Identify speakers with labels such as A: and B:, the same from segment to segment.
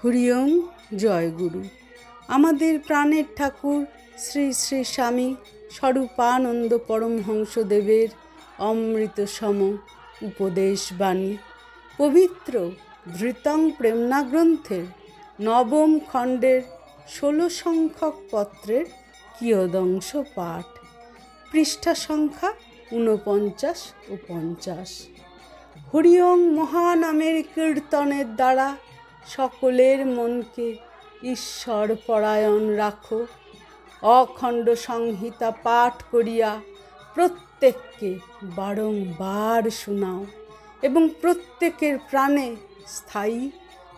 A: হরিওম জয়গুরু। আমাদের প্রাণের ঠাকুর শ্রী শ্রী স্বামী স্বরূপানন্দ পরমহংসদেবের অমৃত সম উপদেশ বাণী পবিত্র ধৃতং প্রেমনা গ্রন্থের নবম খণ্ডের 16 সংখ্যক পত্রের কিয়দংশ পাঠ, পৃষ্ঠা সংখ্যা 49 ও 50। হরিওম মহানামের কীর্তনের দ্বারা সকলের মনকে ঈশ্বর পরায়ণ রাখো। অখণ্ড সংহিতা পাঠ করিয়া প্রত্যেককে বারংবার শোনাও এবং প্রত্যেকের প্রাণে স্থায়ী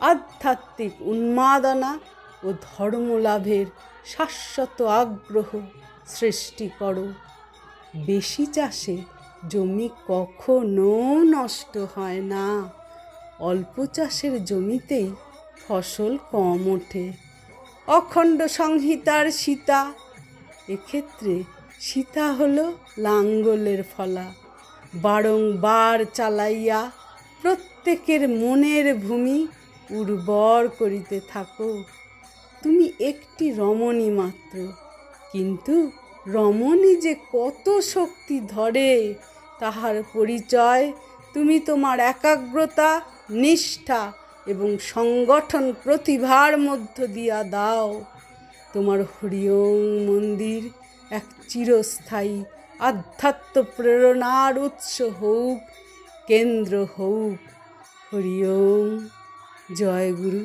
A: আধ্যাত্মিক উন্মাদনা ও ধর্মলাভের শাশ্বত আগ্রহ সৃষ্টি করো। বেশি চাষে জমি কখনো নষ্ট হয় না। অল্প চাষের জমিতেই ফসল কম ওঠে। অখণ্ড সংহিতার সীতা, এক্ষেত্রে সীতা হলো লাঙ্গলের ফলা। বারংবার চালাইয়া প্রত্যেকের মনের ভূমি উর্বর করিতে থাকো। তুমি একটি রমণী মাত্র, কিন্তু রমণী যে কত শক্তি ধরে তাহার পরিচয় তুমি তোমার একাগ্রতা, নিষ্ঠা এবং সংগঠন প্রতিভার মধ্য দিয়া দাও। তোমার হরিওম মন্দির এক চিরস্থায়ী আধ্যাত্ম প্রেরণার উৎস হউক, কেন্দ্র হউক। হরিওম। জয় গুরু।